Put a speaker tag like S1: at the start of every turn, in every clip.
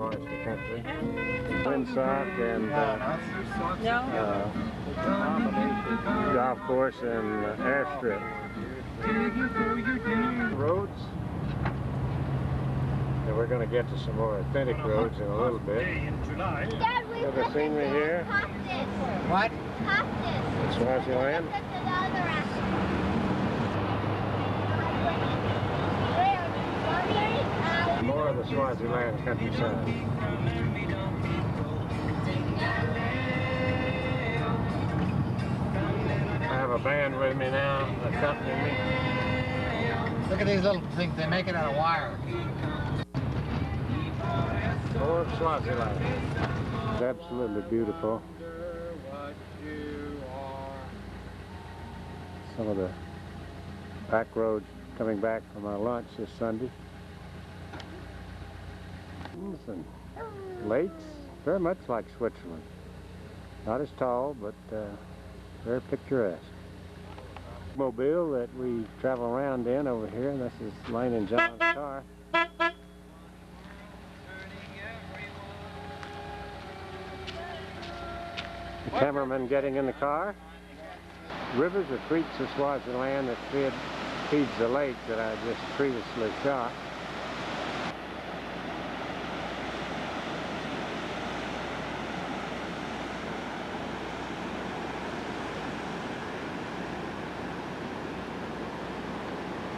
S1: foresty country. Windsock and golf course and airstrip. Roads. And we're going to get to some more authentic roads in a little bit. Look at the scenery here.
S2: What?
S1: In Swaziland. More of the Swaziland countryside. I have a band with me now, accompanying me.
S2: Look at these little things, they make it out of wire.
S1: More of Swaziland. It's absolutely beautiful. Some of the back roads coming back from our lunch this Sunday. And lakes, very much like Switzerland. Not as tall, but very picturesque. Mobile that we travel around in over here, and this is Lane and John's car. The cameraman getting in the car. Rivers or creeks of Swaziland that feeds the lake that I just previously shot.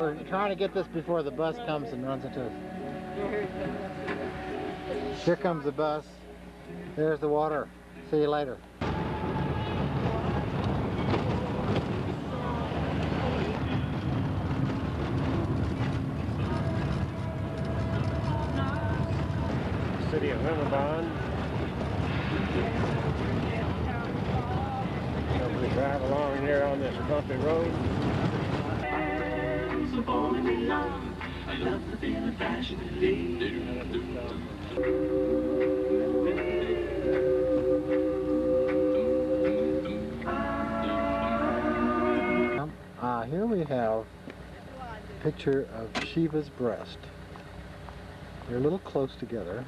S2: We're trying to get this before the bus comes and runs into us. Here comes the bus. There's the water. See you later.
S1: City of Wimbledon. So we drive along here on this bumpy road. I love the feeling of fashion.
S2: Here we have a picture of Shiva's breast. They're a little close together.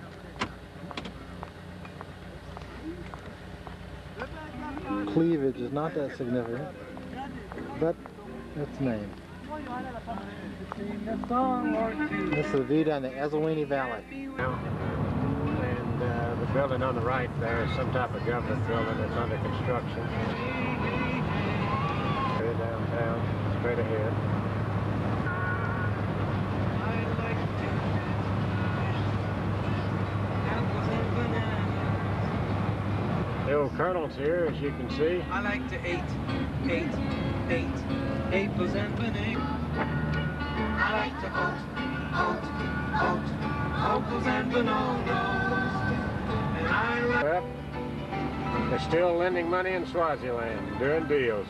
S2: Cleavage is not that significant, but it's named. This is the view down the Esselweenie Valley.
S1: And the building on the right there is some type of government building that's under construction. Here downtown, straight ahead. The old colonel's here, as you can see.
S3: I like to eat apples and bananas. I like to oat apples and bananas. And I like...
S1: Well, they're still lending money in Swaziland, doing deals.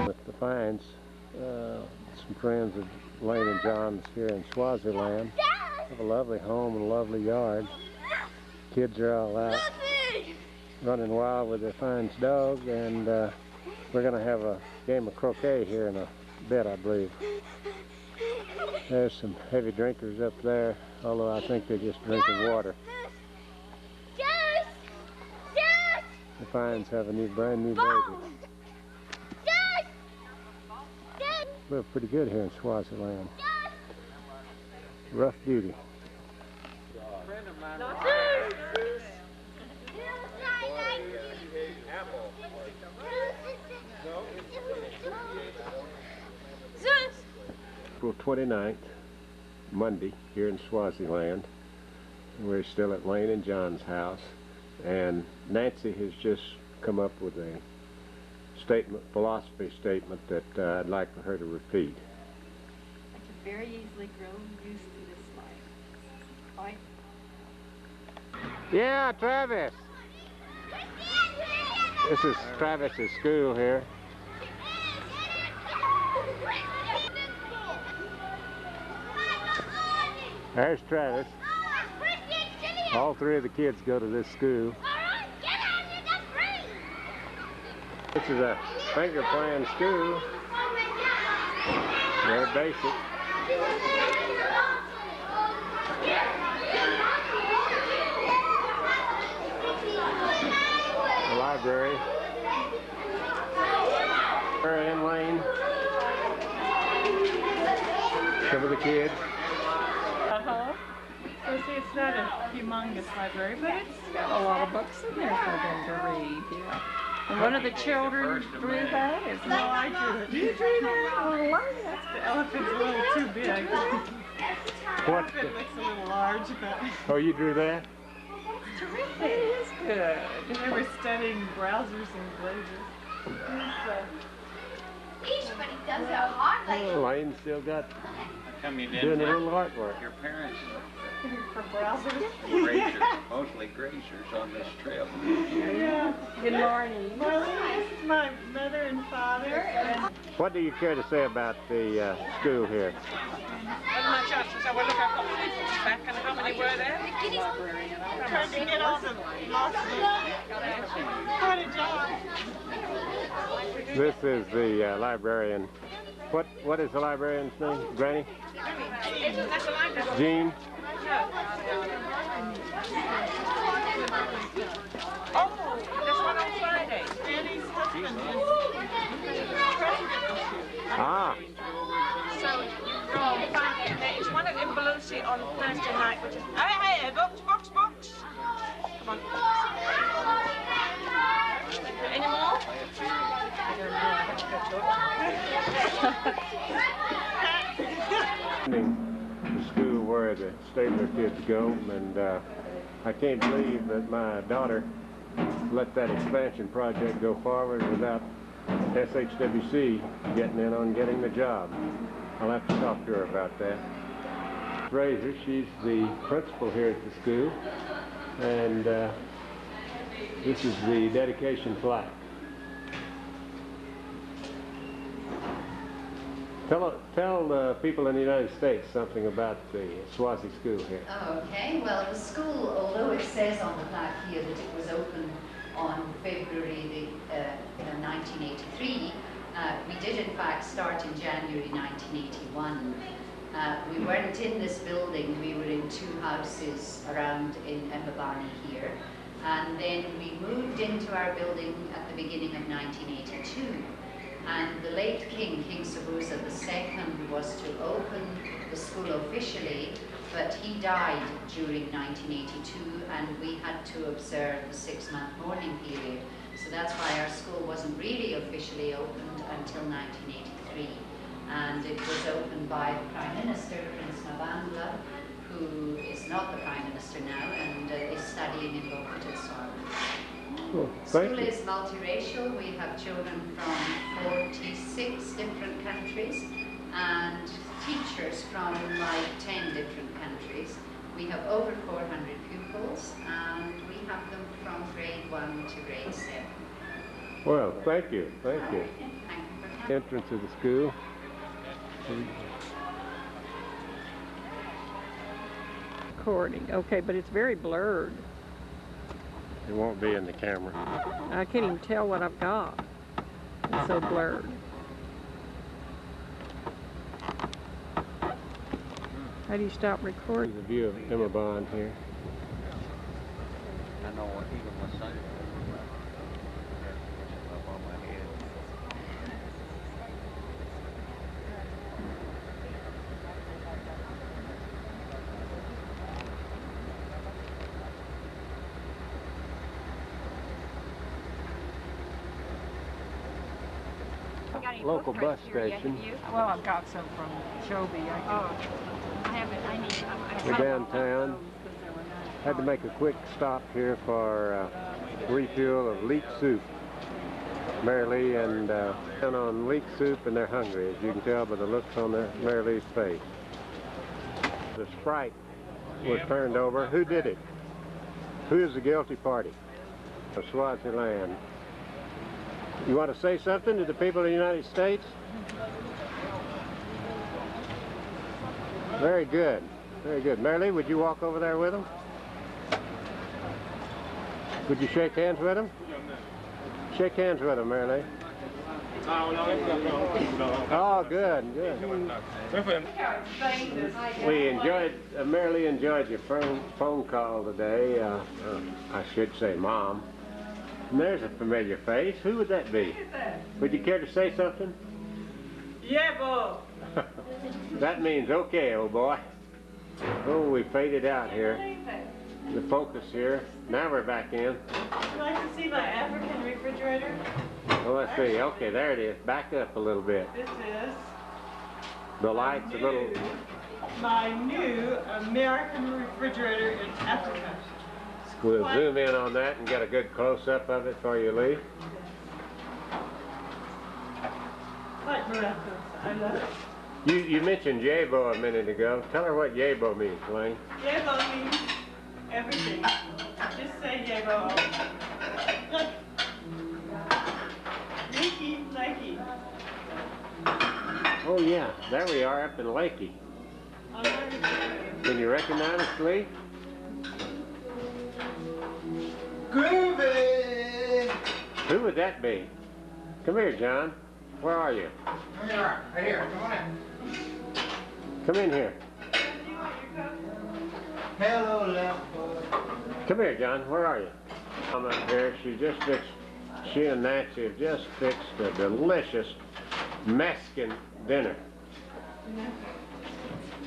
S1: With the Fines, some friends of Lane and John's here in Swaziland. Have a lovely home and a lovely yard. Kids are all out running wild with their Fines dog, and we're going to have a game of croquet here in a bit, I believe. There's some heavy drinkers up there, although I think they're just drinking water. The Fines have a brand new baby. We're pretty good here in Swaziland. Rough beauty. April 29th, Monday, here in Swaziland. We're still at Lane and John's house, and Nancy has just come up with a philosophy statement that I'd like for her to repeat.
S4: I can very easily grow used to this life.
S1: Yeah, Travis. This is Travis's school here. There's Travis. All three of the kids go to this school. This is a finger playing school. Very basic. for the kids?
S5: Uh-huh. So see, it's not a humongous library, but it's got a lot of books in there for them to read, yeah. And one of the children drew that? No, I drew it. You drew that? Oh, wow, that's good. The elephant's a little too big. The elephant looks a little large, but...
S1: Oh, you drew that?
S5: Terrific. It is good. They were studying browsers and glazes.
S6: But he does it hard like
S1: Oh, Lane still got
S7: Come you
S1: doing a
S7: did
S1: little artwork.
S7: your parents
S5: For browsers.
S7: grazers, mostly grazers on this trip.
S5: Yeah. Good morning. Well, this is my mother and father. And
S1: What do you care to say about the school here?
S8: My chances are, well, look, I've got 50 back, and how many were there?
S5: I'm trying to get all the lost books. What a job.
S1: This is the librarian. What is the librarian's name? Granny? Jean?
S8: Oh, this one on Friday.
S5: Annie's husband is president.
S1: Ah,
S8: So you go on Friday, and there is one in Belushi on Thursday night, which is, hey, books. Come on. Any more?
S1: the school where the Stabler kids go, and I can't believe that my daughter let that expansion project go forward without SHWC getting in on getting the job. I'll have to talk to her about that. Fraser, she's the principal here at the school, and this is the dedication plaque. Tell the people in the United States something about the Swazi school here.
S6: Okay, well, the school, although it says on the plaque here that it was opened on February 1983, we did in fact start in January 1981. We weren't in this building, we were in two houses around in Embabani here, and then we moved into our building at the beginning of 1982. And the late King Sobuza II, was to open the school officially, but he died during 1982, and we had to observe the 6-month mourning period. So that's why our school wasn't really officially opened until 1983. And it was opened by the Prime Minister, Prince Mabandla, who is not the Prime Minister now, and is studying in Lofoten.
S1: Well,
S6: School is multiracial. We have children from 46 different countries and teachers from like 10 different countries. We have over 400 pupils, and we have them from grade 1 to grade 7.
S1: Well, thank you.
S6: Thank you for coming.
S1: Entrance of the school.
S5: Recording. Okay, but it's very blurred.
S1: It won't be in the camera.
S5: I can't even tell what I've got. It's so blurred. How do you stop recording?
S1: There's a view of Embabani here.
S7: I know what even was saying. Up on my head.
S1: Local bus station.
S5: Well, I've got some from Chobe.
S4: I haven't, I need,
S1: We're downtown. Had to make a quick stop here for refuel of leek soup. Mary Lee and down on leek soup, and they're hungry, as you can tell by the looks on Mary Lee's face. The Sprite was turned over. Who did it? Who is the guilty party? Of Swaziland. You want to say something to the people of the United States? Very good. Very good. Mary Lee, would you walk over there with them? Would you shake hands with them? Shake hands with them, Mary Lee. Oh, good, good. We enjoyed, Mary Lee enjoyed your phone call today. I should say Mom. And there's a familiar face. Who would that be? Would you care to say something?
S8: Yeah, Bob.
S1: That means okay, old boy. Oh, we faded out here. The focus here. Now we're back in.
S5: Would you like to see my African refrigerator?
S1: Well, let's see. Okay, there it is. Back up a little bit.
S5: This is
S1: The light's a little...
S5: my new American refrigerator in Africa.
S1: We'll zoom in on that and get a good close-up of it before you leave.
S5: Quite miraculous. I love it.
S1: You mentioned Yabo a minute ago. Tell her what Yabo means, Lane.
S5: Yabo means everything. Just say Yabo. Look. Lakey.
S1: Oh yeah, there we are up in Lakey. Can you recognize us, Lee?
S3: Groovy!
S1: Who would that be? Come here, John. Where are you?
S3: Come here, right here. Come on in.
S1: Come in here.
S3: Hello, left foot.
S1: Come here, John. Where are you? I'm up here. She and Nancy have just fixed a delicious Mexican dinner.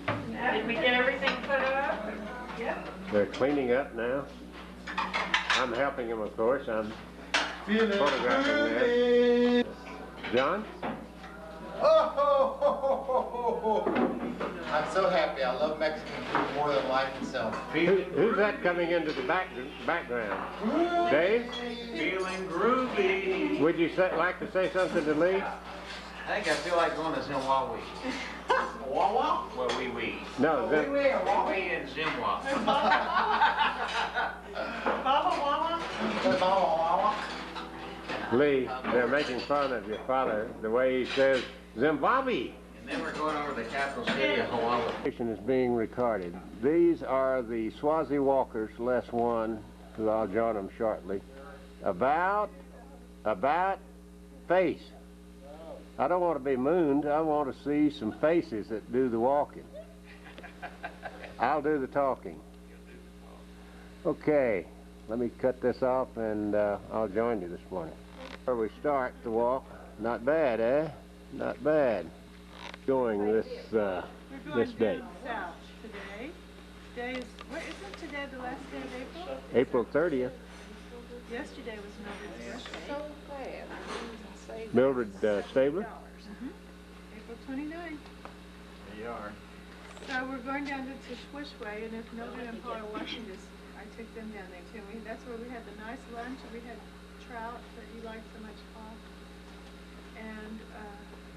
S5: Did we get everything put up? Yep.
S1: They're cleaning up now. I'm helping them, of course. I'm
S3: Feeling
S1: photographing
S3: groovy.
S1: John?
S3: Oh, I'm so happy. I love Mexican food more than life itself.
S1: Who's that coming into the background? Dave?
S7: Feeling groovy.
S1: Would you like to say something to Lee?
S7: I think I feel like going to Zimbabwe.
S3: Wawa?
S7: Well, we.
S1: No,
S7: We in Zimbabwe.
S5: Baba Wawa?
S1: Lee, they're making fun of your father, the way he says Zimbabwe.
S7: And then we're going over to the capital city of Hawaii.
S1: Is being recorded. These are the Swazi walkers, less one, who I'll join them shortly. About face. I don't want to be mooned. I want to see some faces that do the walking. I'll do the talking. Okay, let me cut this off and I'll join you this morning. Where we start the walk. Not bad, eh? Not bad. Going this day.
S5: We're going down south today. Isn't today the last day of April?
S1: April 30th.
S5: Yesterday was Mildred's birthday.
S1: Mildred Stabler.
S5: April 29th.
S7: There you are.
S5: So we're going down to Swishway, and if Mildred and Paul are watching this, I took them down there too. That's where we had the nice lunch, and we had trout that you like so much, Paul. And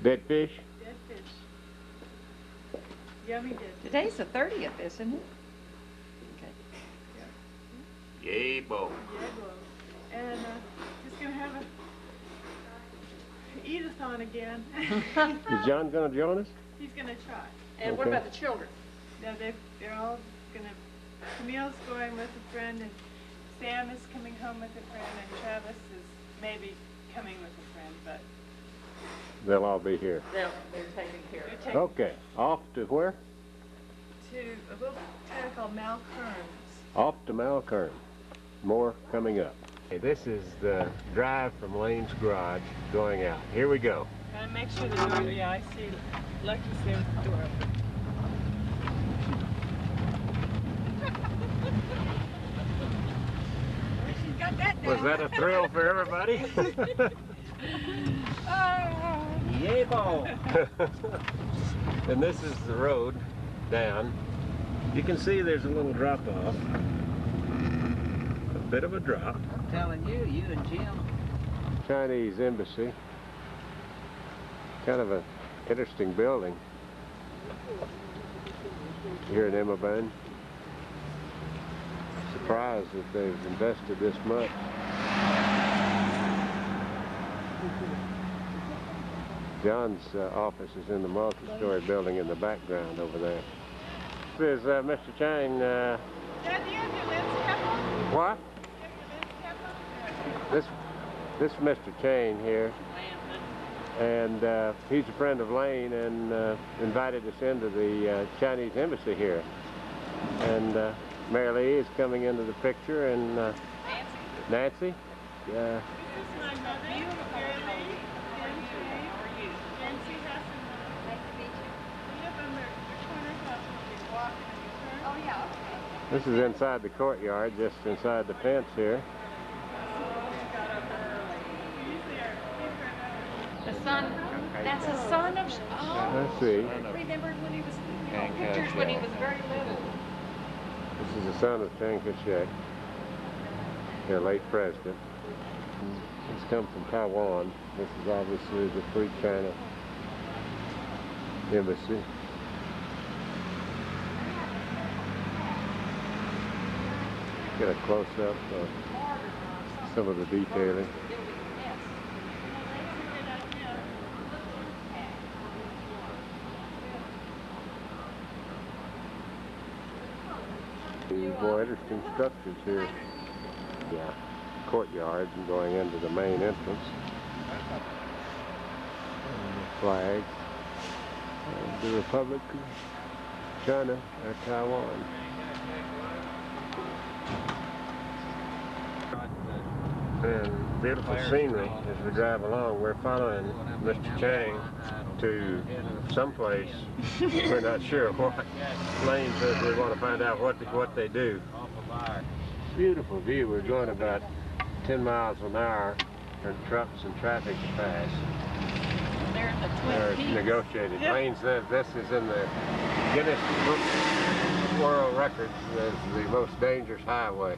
S1: Dead fish.
S5: dead fish. Yummy dead fish.
S4: Today's the 30th, isn't it?
S7: Yay, Bo.
S5: Yeah, well, and just gonna have a eat-a-thon again.
S1: Is John going to join us?
S5: He's gonna try.
S4: And what
S1: Okay.
S4: about the children?
S5: No, they're all gonna. Camille's going with a friend, and Sam is coming home with a friend, and Travis is maybe coming with a friend, but
S1: They'll all be here.
S4: They're taking care of
S5: they're
S4: it.
S5: taking
S1: Okay. Off to where?
S5: to a little town called Malkern's.
S1: Off to Malkern. More coming up. Okay, this is the drive from Lane's garage going out. Here we go.
S5: Gotta make sure the door. Yeah, I see. Lucky's there with the door open. She's got that
S1: Was that a thrill for everybody?
S7: Yay, Bo.
S1: And this is the road down. You can see there's a little drop off. A bit of a drop.
S7: I'm telling you, you and Jim.
S1: Chinese embassy. Kind of an interesting building here in Emmabane. Surprised that they've invested this much. John's office is in the multi-story building in the background over there. This is Mr. Chang.
S5: Dad, do you have your lens cap on?
S1: What?
S5: Do you have your lens cap on?
S1: This is Mr. Chang here. And he's a friend of Lane and invited us into the Chinese embassy here. And Mary Lee is coming into the picture, and Nancy.
S5: This is my mother, Mary Lee, Nancy Hassan. Nice to meet you.
S1: This is inside the courtyard, just inside the fence here.
S4: The son, that's the son of, oh,
S1: I see.
S4: I remembered when he was, pictures when he was very little.
S1: This is the son of Chiang Kai-shek, their late president. He's come from Taiwan. This is obviously the Free China Embassy. Get a close-up of some of the detailing. Boy, interesting structures here. Yeah, courtyard and going into the main entrance. And the flag of the Republic of China or Taiwan. And beautiful scenery as we drive along. We're following Mr. Chang to someplace we're not sure what. Lane says we want to find out what they do. Beautiful view. We're going about 10 miles an hour for trucks and traffic to pass.
S5: There's the Twin
S1: They're
S5: Peaks.
S1: negotiated.
S5: Yep.
S1: Lane says this is in the Guinness Book of World Records as the most dangerous highway.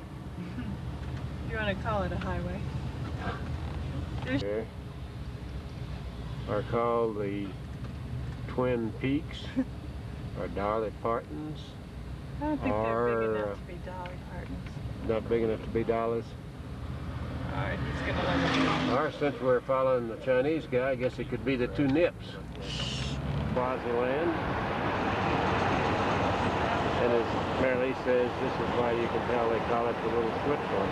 S5: You want to call it a highway?
S1: Here are called the Twin Peaks or Dolly Partons.
S5: I don't think they're big
S1: Or,
S5: enough to be Dolly Partons.
S1: Not big enough to be dollars.
S5: Alright, he's going to let it
S1: Or since we're following the Chinese guy, I guess it could be the two nips. Swaziland. And as Mary Lee says, this is why you can tell they call it the little Switzerland.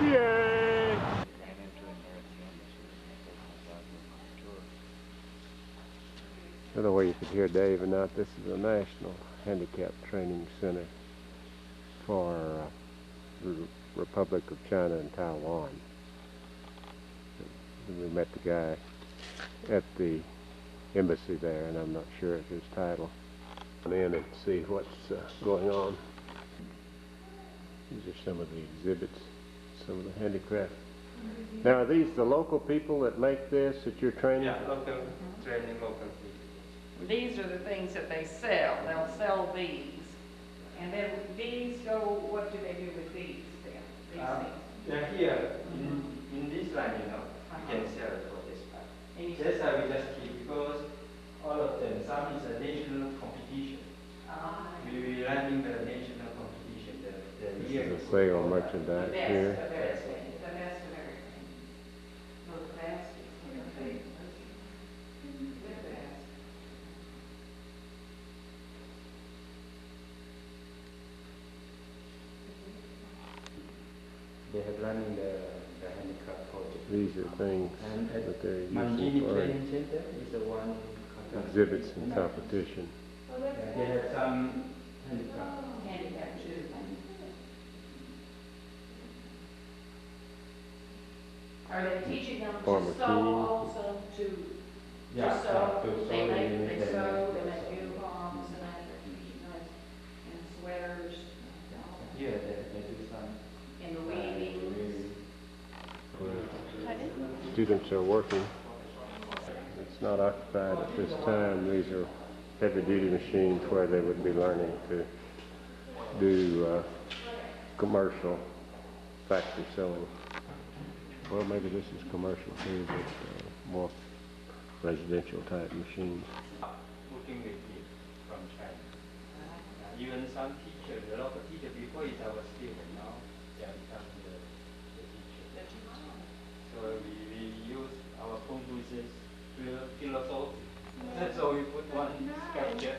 S1: Yay! Another way you could hear Dave and not, this is a national handicap training center for the Republic of China and Taiwan. And we met the guy at the embassy there, and I'm not sure of his title. Come in and see what's going on. These are some of the exhibits, some of the handicraft. Now, are these the local people that make this that you're training?
S9: Yeah, local training, local people.
S10: These are the things that they sell. They'll sell these. And then these go, what do they do with these then? These things?
S9: They're here in this line, you know, you can sell it for this part. Just I will just keep because all of them, some is a national competition. We will running the national competition.
S1: This is a sale merchandise here.
S10: The best of everything. Those baskets, they're big. They're best.
S9: They have running the handicraft project.
S1: These are things
S9: And at
S1: that they're
S9: Manjini
S1: using for
S9: Training Center is the one
S1: exhibits and competition.
S9: They have some handicraft.
S10: Handicap too. Are they teaching them
S1: Farmer
S10: to sew
S1: King.
S10: also to
S9: Yeah,
S10: sew?
S9: to
S10: They
S9: sew
S10: make,
S9: the
S10: they
S9: unit
S10: sew, they make uniforms and that, they're teaching us, and sweaters, and all that.
S9: Yeah, they do some.
S10: And the weaving.
S1: Students are working. It's not occupied at this time. These are heavy-duty machines where they would be learning to do commercial factory sewing. Well, maybe this is commercial too, but more residential type machines.
S9: Working with kids from China. Even some teachers, a lot of teachers before is our student, now they are becoming the teacher. So we use our Confucius philosophy. So we put one sculpture.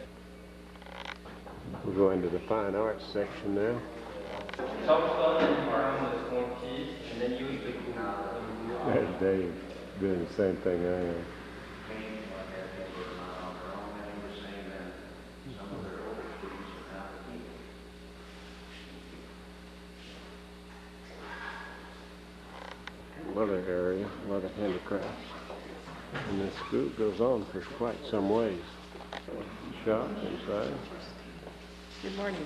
S1: We'll go into the fine arts section now.
S9: Some stone and become a small piece, and then use the glue.
S1: There's Dave doing the same thing I am. other area, a lot of handicrafts. And this school goes on for quite some ways. Shop inside.
S5: Good morning.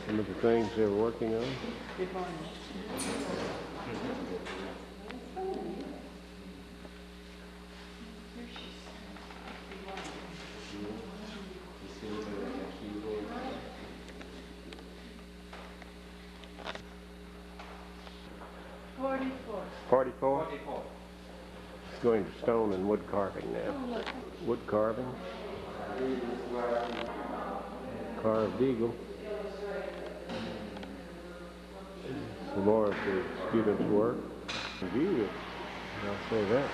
S1: Some of the things they're working on.
S5: Good morning. Forty-four.
S1: 44? It's going to stone and wood carving now. Wood carving. Carved eagle. Some more of the students' work. View it. I'll say that.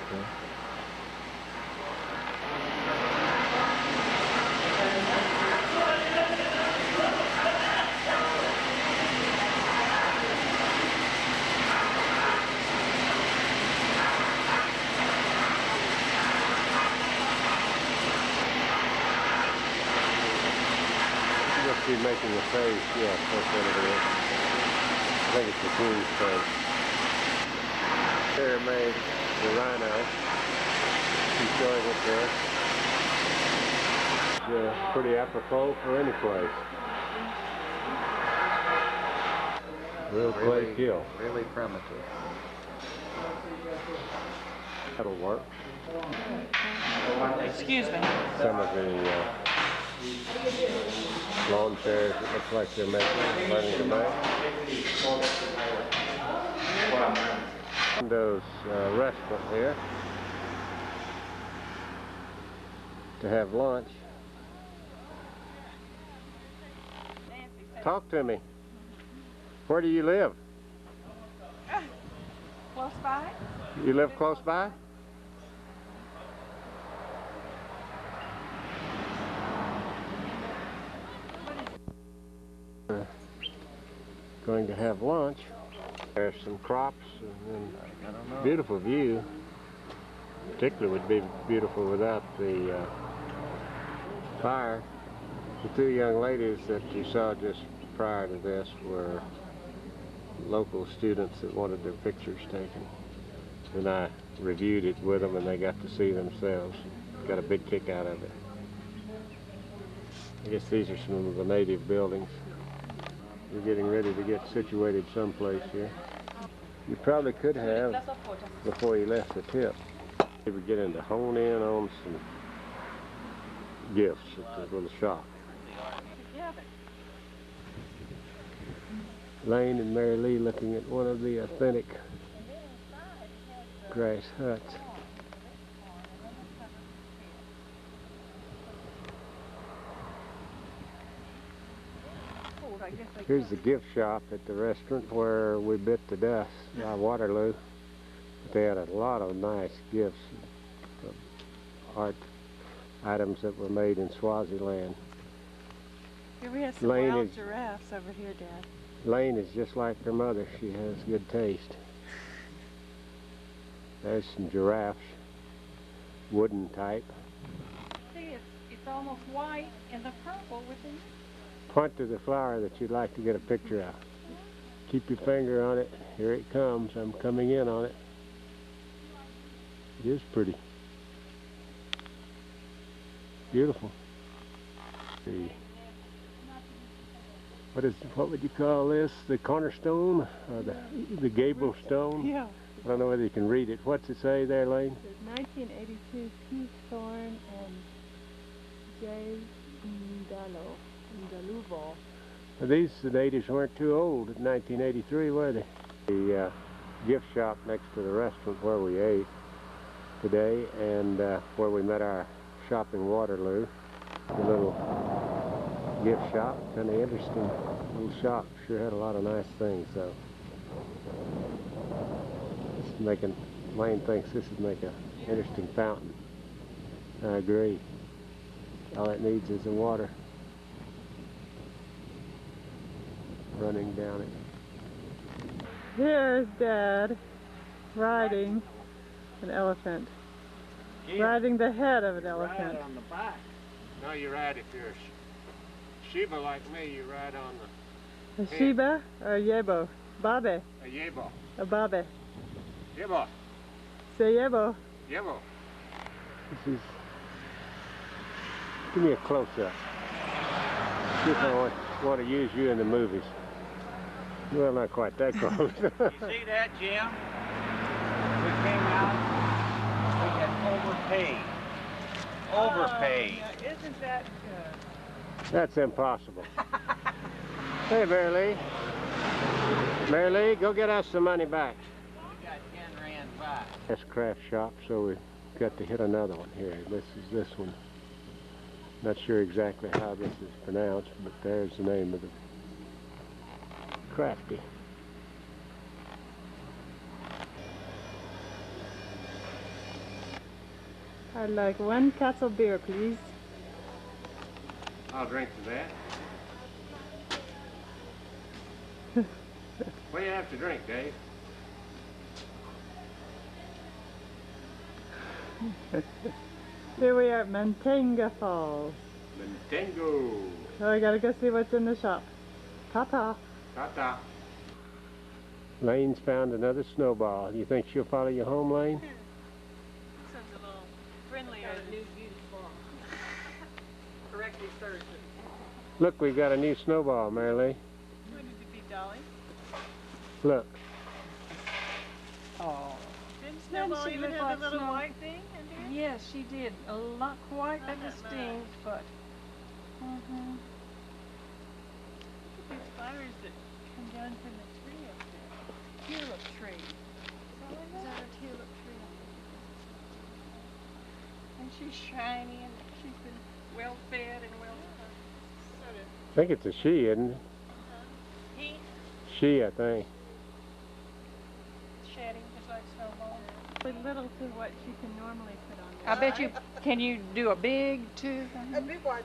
S1: Must be making a face, yes, that's what it is. I think it's the queen's face. Here made the rhino. He's showing it there. It's pretty apropos for any place. Real clay kill.
S7: Really primitive.
S1: That'll work.
S10: Excuse me.
S1: Some of the lawn chairs that look like they're learning to make. Windows restaurant here to have lunch. Talk to me. Where do you live?
S10: Close by?
S1: You live close by? Going to have lunch. There's some crops and then beautiful view. Particularly would be beautiful without the fire. The two young ladies that you saw just prior to this were local students that wanted their pictures taken. And I reviewed it with them and they got to see themselves. Got a big kick out of it. I guess these are some of the native buildings. We're getting ready to get situated someplace here. You probably could have, before you left the tip, you were getting to hone in on some gifts at the little shop. Lane and Mary Lee looking at one of the authentic grass huts. Here's the gift shop at the restaurant where we bit to death by Waterloo. But they had a lot of nice gifts, art items that were made in Swaziland.
S5: Here we have some wild giraffes over here, Dad.
S1: Lane is just like her mother. She has good taste. There's some giraffes, wooden type.
S5: See, it's almost white and the purple within.
S1: Point to the flower that you'd like to get a picture of. Keep your finger on it. Here it comes. I'm coming in on it. It is pretty. Beautiful. The what would you call this? The cornerstone or the gable stone?
S5: Yeah.
S1: I don't know whether you can read it. What's it say there, Lane?
S5: It says 1982 P. Thorne and J. Ndaluvo.
S1: Well, these natives weren't too old in 1983, were they? The gift shop next to the restaurant where we ate today and where we met our shop in Waterloo. The little gift shop, kind of interesting little shop. Sure had a lot of nice things though. Lane thinks this would make an interesting fountain. I agree. All it needs is the water running down it.
S5: Here's Dad riding an elephant. Riding the head of an elephant.
S1: Ride on the back. No, you ride if you're a Sheba like me, you ride on the
S5: A Sheba or a Yebo? Babe.
S1: A Yebo.
S5: A Babe.
S1: Jimbo.
S5: Say yebo.
S1: Jimbo. This is... Give me a close-up. See if I want to use you in the movies. Well, not quite that close.
S7: You see that, Jim? We came out, we had overpaid. Overpaid.
S8: Now, isn't that good?
S1: That's impossible. Hey, Mary Lee. Mary Lee, go get us some money back.
S7: We got 10 rand back.
S1: This craft shop, so we've got to hit another one here. This is this one. Not sure exactly how this is pronounced, but there's the name of the crafty.
S5: I'd like 1 castle beer, please.
S1: I'll drink to that. What do you have to drink, Dave?
S5: Here we are at Mantenga Falls.
S1: Mantengo.
S5: So I gotta go see what's in the shop. Ta-ta.
S1: Ta-ta. Lane's found another snowball. You think she'll follow you home, Lane?
S8: This one's a little friendlier. New beautiful. Correctly served.
S1: Look, we've got a new snowball, Mary Lee.
S8: When did it be, Dolly?
S1: Look.
S5: Oh.
S8: Didn't Snowball
S5: she
S8: even
S5: look
S8: have
S5: like
S8: the little
S5: snow?
S8: white thing in there?
S5: Yes, she did. Not quite
S8: Not
S5: that
S8: that
S5: distinct, but...
S8: Look at these flowers that come down from the tree up there. Tulip tree. Is that a tulip tree? And she's shiny and she's been well fed and well sort of
S1: I think it's a she, isn't it?
S8: he
S1: She, I think.
S8: shedding just like Snowball.
S5: But little to what she can normally put on
S10: I bet you, can you do a big tooth?
S8: A big one.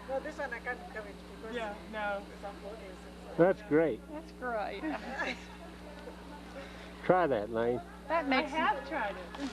S8: No, this one I can't cover it because
S5: Yeah, no.
S8: some photos.
S1: That's great.
S10: That's great.
S1: Try that, Lane.
S10: That
S5: I
S10: makes
S5: have tried it.